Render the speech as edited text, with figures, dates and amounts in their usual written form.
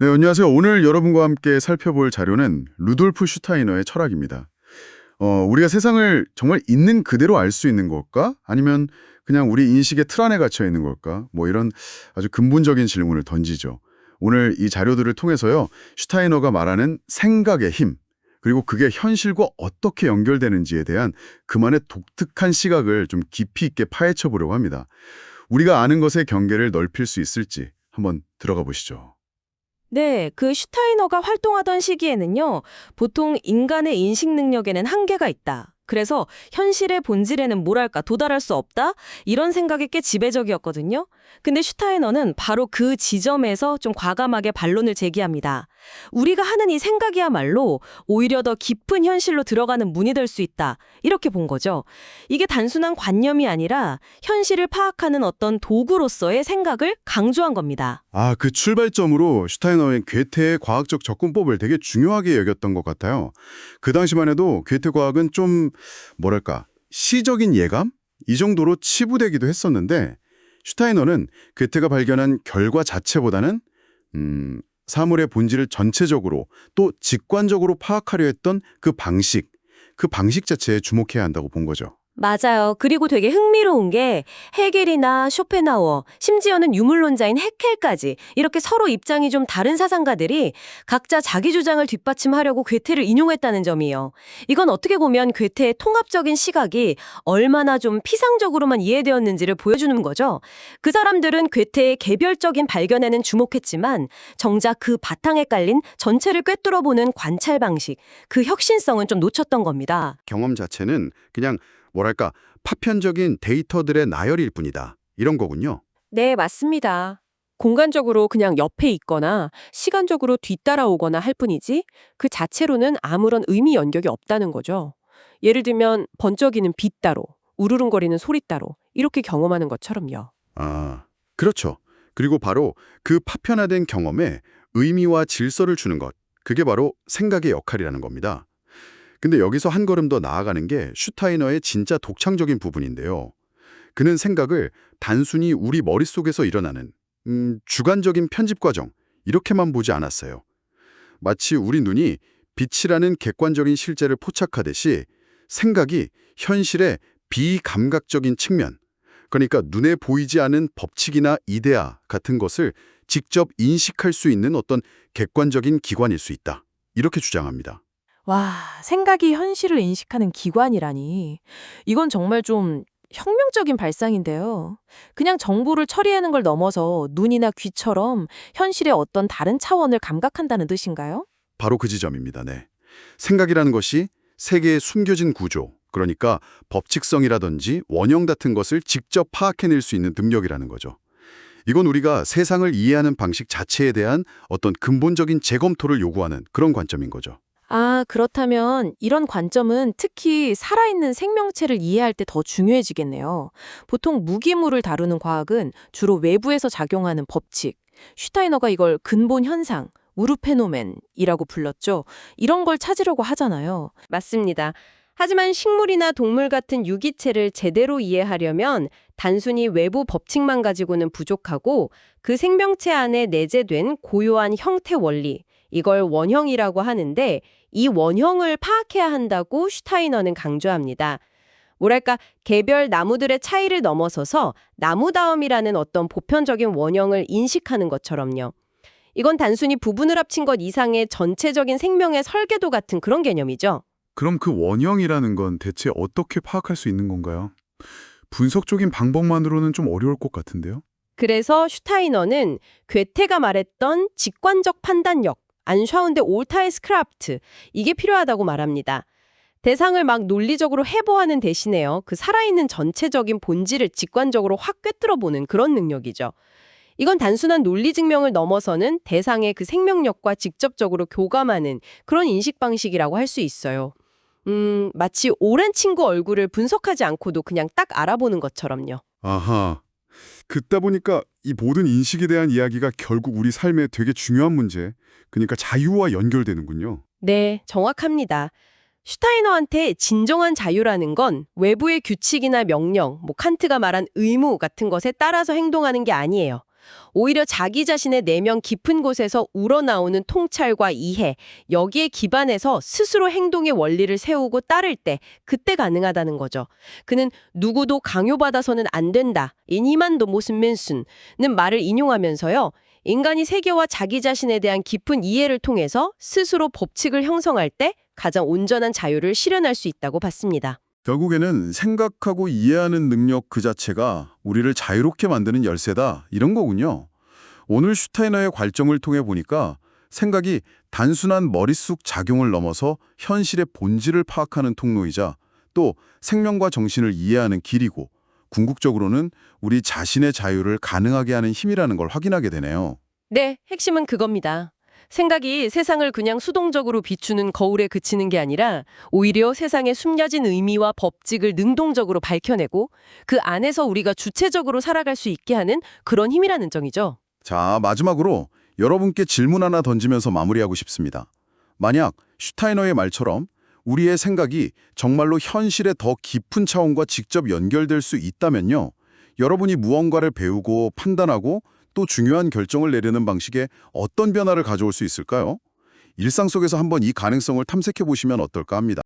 네, 안녕하세요. 오늘 여러분과 함께 살펴볼 자료는 루돌프 슈타이너의 철학입니다. 우리가 세상을 정말 있는 그대로 알 수 있는 걸까? 아니면 그냥 우리 인식의 틀 안에 갇혀 있는 걸까? 뭐 이런 아주 근본적인 질문을 던지죠. 오늘 이 자료들을 통해서요, 슈타이너가 말하는 생각의 힘, 그리고 그게 현실과 어떻게 연결되는지에 대한 그만의 독특한 시각을 좀 깊이 있게 파헤쳐 보려고 합니다. 우리가 아는 것의 경계를 넓힐 수 있을지 한번 들어가 보시죠. 네, 그 슈타이너가 활동하던 시기에는요, 보통 인간의 인식 능력에는 한계가 있다. 그래서 현실의 본질에는 뭐랄까 도달할 수 없다? 이런 생각이 꽤 지배적이었거든요. 근데 슈타이너는 바로 그 지점에서 좀 과감하게 반론을 제기합니다. 우리가 하는 이 생각이야말로 오히려 더 깊은 현실로 들어가는 문이 될 수 있다. 이렇게 본 거죠. 이게 단순한 관념이 아니라 현실을 파악하는 어떤 도구로서의 생각을 강조한 겁니다. 그 출발점으로 슈타이너의 괴테의 과학적 접근법을 되게 중요하게 여겼던 것 같아요. 그 당시만 해도 괴테 과학은 좀, 뭐랄까, 시적인 예감? 이 정도로 치부되기도 했었는데, 슈타이너는 괴테가 발견한 결과 자체보다는, 사물의 본질을 전체적으로 또 직관적으로 파악하려 했던 그 방식 자체에 주목해야 한다고 본 거죠. 맞아요. 그리고 되게 흥미로운 게 헤겔이나 쇼펜하우어, 심지어는 유물론자인 해켈까지 이렇게 서로 입장이 좀 다른 사상가들이 각자 자기 주장을 뒷받침하려고 괴테를 인용했다는 점이에요. 이건 어떻게 보면 괴테의 통합적인 시각이 얼마나 좀 피상적으로만 이해되었는지를 보여주는 거죠. 그 사람들은 괴테의 개별적인 발견에는 주목했지만 정작 그 바탕에 깔린 전체를 꿰뚫어보는 관찰 방식, 그 혁신성은 좀 놓쳤던 겁니다. 경험 자체는 그냥 뭐랄까 파편적인 데이터들의 나열일 뿐이다. 이런 거군요. 네, 맞습니다. 공간적으로 그냥 옆에 있거나 시간적으로 뒤따라오거나 할 뿐이지 그 자체로는 아무런 의미 연격이 없다는 거죠. 예를 들면 번쩍이는 빛 따로, 우르릉거리는 소리 따로 이렇게 경험하는 것처럼요. 그렇죠. 그리고 바로 그 파편화된 경험에 의미와 질서를 주는 것. 그게 바로 생각의 역할이라는 겁니다. 근데 여기서 한 걸음 더 나아가는 게 슈타이너의 진짜 독창적인 부분인데요. 그는 생각을 단순히 우리 머릿속에서 일어나는 주관적인 편집 과정 이렇게만 보지 않았어요. 마치 우리 눈이 빛이라는 객관적인 실제를 포착하듯이 생각이 현실의 비감각적인 측면, 그러니까 눈에 보이지 않은 법칙이나 이데아 같은 것을 직접 인식할 수 있는 어떤 객관적인 기관일 수 있다. 이렇게 주장합니다. 와, 생각이 현실을 인식하는 기관이라니. 이건 정말 좀 혁명적인 발상인데요. 그냥 정보를 처리하는 걸 넘어서 눈이나 귀처럼 현실의 어떤 다른 차원을 감각한다는 뜻인가요? 바로 그 지점입니다. 네. 생각이라는 것이 세계의 숨겨진 구조, 그러니까 법칙성이라든지 원형 같은 것을 직접 파악해낼 수 있는 능력이라는 거죠. 이건 우리가 세상을 이해하는 방식 자체에 대한 어떤 근본적인 재검토를 요구하는 그런 관점인 거죠. 그렇다면 이런 관점은 특히 살아있는 생명체를 이해할 때 더 중요해지겠네요. 보통 무기물을 다루는 과학은 주로 외부에서 작용하는 법칙, 슈타이너가 이걸 근본 현상, 우르페노멘이라고 불렀죠. 이런 걸 찾으려고 하잖아요. 맞습니다. 하지만 식물이나 동물 같은 유기체를 제대로 이해하려면 단순히 외부 법칙만 가지고는 부족하고 그 생명체 안에 내재된 고요한 형태 원리, 이걸 원형이라고 하는데 이 원형을 파악해야 한다고 슈타이너는 강조합니다. 뭐랄까, 개별 나무들의 차이를 넘어서서 나무다움이라는 어떤 보편적인 원형을 인식하는 것처럼요. 이건 단순히 부분을 합친 것 이상의 전체적인 생명의 설계도 같은 그런 개념이죠. 그럼 그 원형이라는 건 대체 어떻게 파악할 수 있는 건가요? 분석적인 방법만으로는 좀 어려울 것 같은데요? 그래서 슈타이너는 괴테가 말했던 직관적 판단력, 안샤운데 올타이스크라프트, 이게 필요하다고 말합니다. 대상을 막 논리적으로 해부하는 대신에요. 그 살아있는 전체적인 본질을 직관적으로 확 꿰뚫어보는 그런 능력이죠. 이건 단순한 논리 증명을 넘어서는 대상의 그 생명력과 직접적으로 교감하는 그런 인식 방식이라고 할 수 있어요. 마치 오랜 친구 얼굴을 분석하지 않고도 그냥 딱 알아보는 것처럼요. 아하. 듣다 보니까 이 모든 인식에 대한 이야기가 결국 우리 삶에 되게 중요한 문제, 그러니까 자유와 연결되는군요. 네, 정확합니다. 슈타이너한테 진정한 자유라는 건 외부의 규칙이나 명령, 칸트가 말한 의무 같은 것에 따라서 행동하는 게 아니에요. 오히려 자기 자신의 내면 깊은 곳에서 우러나오는 통찰과 이해, 여기에 기반해서 스스로 행동의 원리를 세우고 따를 때 그때 가능하다는 거죠. 그는 누구도 강요받아서는 안 된다. 이니만도 모습 맨순는 말을 인용하면서요. 인간이 세계와 자기 자신에 대한 깊은 이해를 통해서 스스로 법칙을 형성할 때 가장 온전한 자유를 실현할 수 있다고 봤습니다. 결국에는 생각하고 이해하는 능력 그 자체가 우리를 자유롭게 만드는 열쇠다, 이런 거군요. 오늘 슈타이너의 관점을 통해 보니까 생각이 단순한 머릿속 작용을 넘어서 현실의 본질을 파악하는 통로이자 또 생명과 정신을 이해하는 길이고 궁극적으로는 우리 자신의 자유를 가능하게 하는 힘이라는 걸 확인하게 되네요. 네, 핵심은 그겁니다. 생각이 세상을 그냥 수동적으로 비추는 거울에 그치는 게 아니라 오히려 세상의 숨겨진 의미와 법칙을 능동적으로 밝혀내고 그 안에서 우리가 주체적으로 살아갈 수 있게 하는 그런 힘이라는 점이죠. 자, 마지막으로 여러분께 질문 하나 던지면서 마무리하고 싶습니다. 만약 슈타이너의 말처럼 우리의 생각이 정말로 현실의 더 깊은 차원과 직접 연결될 수 있다면요. 여러분이 무언가를 배우고 판단하고 또 중요한 결정을 내리는 방식에 어떤 변화를 가져올 수 있을까요? 일상 속에서 한번 이 가능성을 탐색해 보시면 어떨까 합니다.